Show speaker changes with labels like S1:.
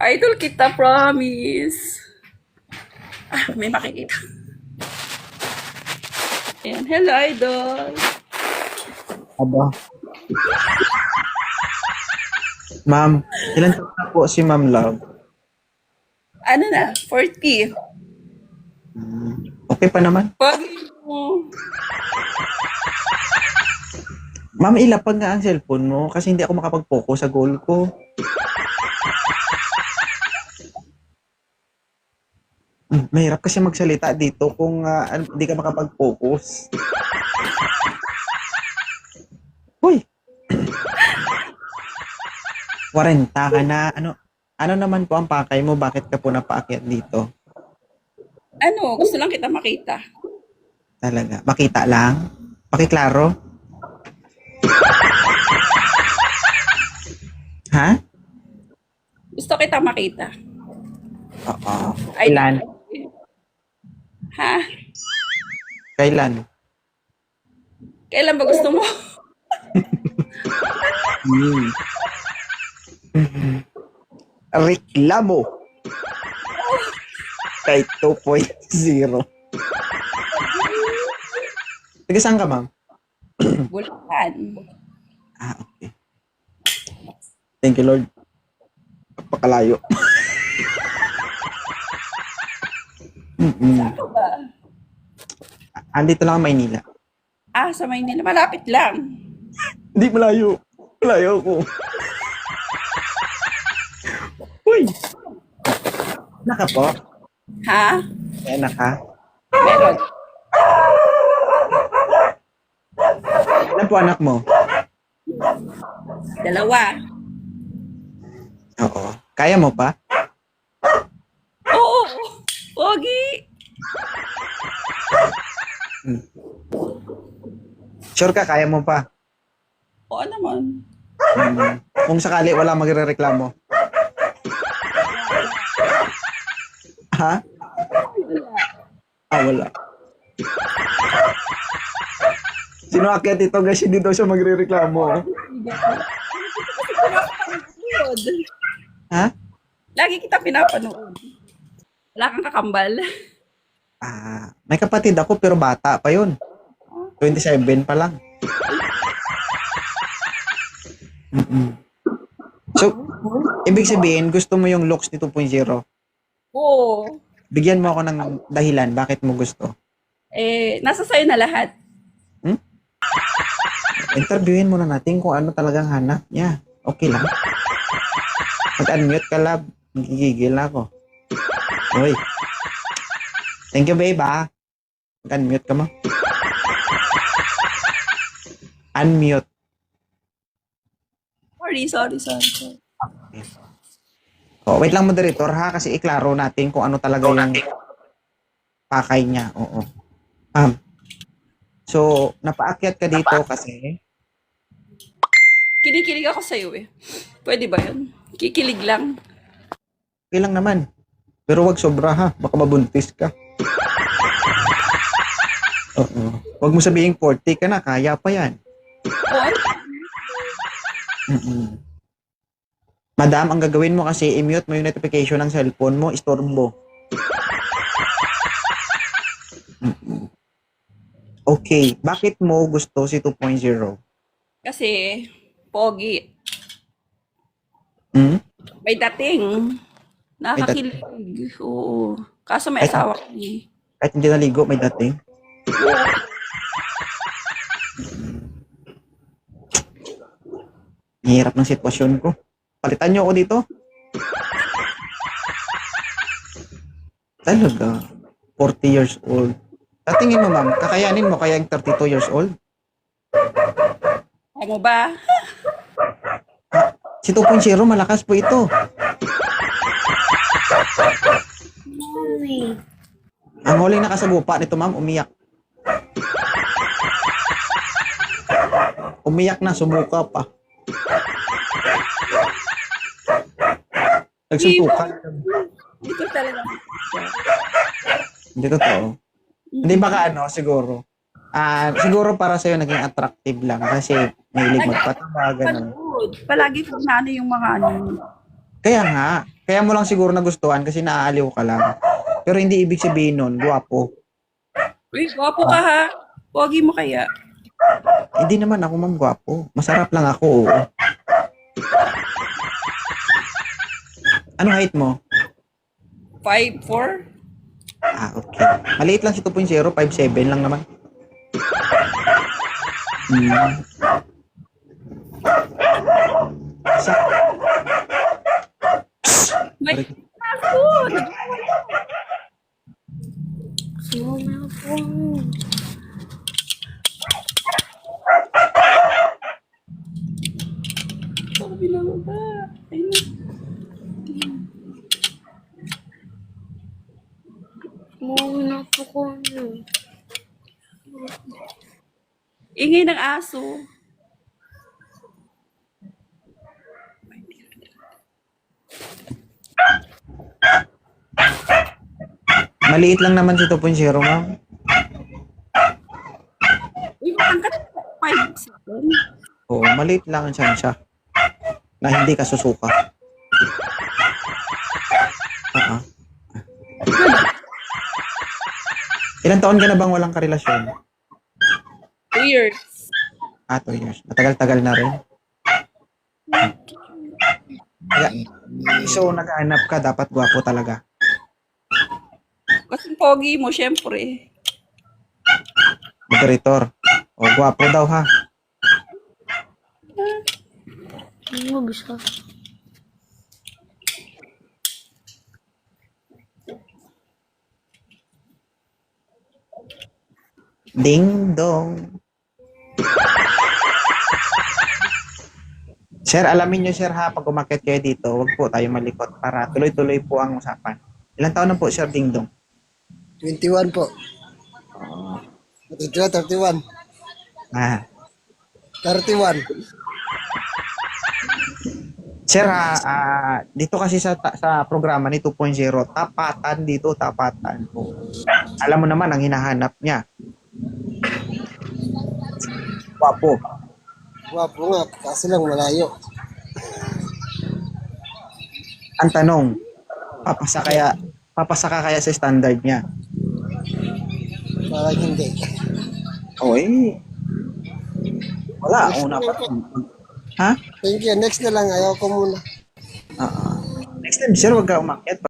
S1: Idol kita, promise. May makikita. Ayan. Hello, idol.
S2: Aba. Ma'am, ilan taon na po si Ma'am Love?
S1: Ano na? 40.
S2: Okay pa naman.
S1: Pagi mo.
S2: Ma'am, ilapag nga ang cellphone mo kasi hindi ako makapag-focus sa goal ko. Mahirap kasi magsalita dito kung hindi ka makapag-focus. Uy! 40 ka na. Ano naman po ang pakay mo? Bakit ka po napaakyat dito?
S1: Ano? Gusto lang kita makita.
S2: Talaga. Makita lang? Pakiklaro? Ha?
S1: Gusto kita makita.
S2: Oo.
S1: Ay,
S2: Kailan?
S1: ha?
S2: Kailan?
S1: Kailan ba gusto mo?
S2: Reklamo. Kay 2.0. Taga saan ka, ma'am?
S1: Bulacan.
S2: Okay. Thank you, Lord. Napakalayo.
S1: Saan ba?
S2: Andito lang ang Maynila.
S1: Sa Maynila. Malapit lang.
S2: Hindi, malayo. Malayo ako. Uy! Naka po?
S1: Ha?
S2: Naka?
S1: Meron.
S2: Ilan po anak mo?
S1: 2.
S2: Oo. Kaya mo pa?
S1: Oo. Pogi.
S2: Sure ka, kaya mo pa?
S1: Oo naman.
S2: Kung sakali wala magre-reklamo. Ha? Wala. Sino akyat ito guys? Hindi daw siya magre-reklamo. Ha?
S1: Lagi kita pinapanood. Wala kang kakambal.
S2: May kapatid ako pero bata pa yun. 27 pa lang. So, ibig sabihin, gusto mo yung looks ni 2.0?
S1: Oo.
S2: Bigyan mo ako ng dahilan, bakit mo gusto?
S1: Nasa sayo na lahat.
S2: Interviewin muna natin kung ano talagang hanap niya. Okay lang. Mag-unmute ka, love. Magigigil na ako. Uy. Thank you, babe, Mag-unmute ka mo. Unmute.
S1: Sorry.
S2: Wait lang, moderator, ha? Kasi iklaro natin kung ano talaga yung pakay niya. Oo. So, napaakyat ka dito kasi
S1: Kinikilig ako sa'yo eh. Pwede ba yun? Kikilig lang.
S2: okay lang naman. Pero wag sobra, ha? Baka mabuntis ka. Oo. Wag mo sabihin 40 ka na, kaya pa yan.
S1: Oo.
S2: Madam, ang gagawin mo kasi, i-mute mo yung notification ng cellphone mo, istorbo. Okay, bakit mo gusto si 2.0?
S1: Kasi, pogi. May dating. Nakakakilig. Oo. Kaso may asawa ko eh.
S2: Kahit hindi naligo, may dating. Hirap ng sitwasyon ko. Palitan niyo ako dito. Talaga. 40 years old. Tatingin mo, ma'am, kakayanin mo kaya yung 32 years old?
S1: Kaya mo ba?
S2: Si 2.0, malakas po ito. Ang huling nakasagupa nito, ma'am, umiyak. Umiyak na, sumuka pa. Nagsuntukan.
S1: Ito talaga.
S2: Hindi totoo. Hindi baka siguro. Siguro para sa'yo naging attractive lang kasi mahilig magpatawa, ganun.
S1: Panood. Palagi ko na yung mga
S2: Kaya nga, kaya mo lang siguro nagustuhan kasi naaaliw ka lang. Pero hindi ibig sabihin nun, gwapo.
S1: Uy, gwapo ka ha. Pogi mo kaya.
S2: Hindi naman ako ma'am gwapo. Masarap lang ako, oo. Ano height mo?
S1: 5'4"?
S2: Okay. Maliit lang si 2.0, 5'7" lang naman. Sa
S1: May
S2: Sorry.
S1: aso! Sabi lang ba? Ayun. Ingay ng aso.
S2: Maliit lang naman si 2.0, ma'am.
S1: Uy, matangkat 5'7".
S2: Oo, maliit lang ang siya na hindi ka susuka. Oo. Ilang taon ka na bang walang karelasyon?
S1: 2 years.
S2: 2 years. Matagal-tagal na rin. Kaya, so, naghahanap ka, dapat gwapo talaga.
S1: Kasing pogi mo, syempre.
S2: Moderator. O, gwapo daw ha.
S3: Ano bisa?
S2: Ding dong. Sir, alamin nyo sir ha, pag umakyat kayo dito, wag po tayo malikot para tuloy-tuloy po ang usapan. Ilang taon na po sir Ding Dong?
S4: 21 po. 21, 31.
S2: Ah.
S4: 31.
S2: Sir, dito kasi sa programa ni 2.0, tapatan dito, tapatan. Alam mo naman ang hinahanap niya. Wapo.
S4: Wapo nga, kasi lang malayo.
S2: Ang tanong, papasa ka kaya sa standard niya?
S4: Parang hindi.
S2: Oy. Wala, una pa. Ha?
S4: Thank you. Next na lang. Ayaw ko muna.
S2: Next time, sir, wag ka umakyat.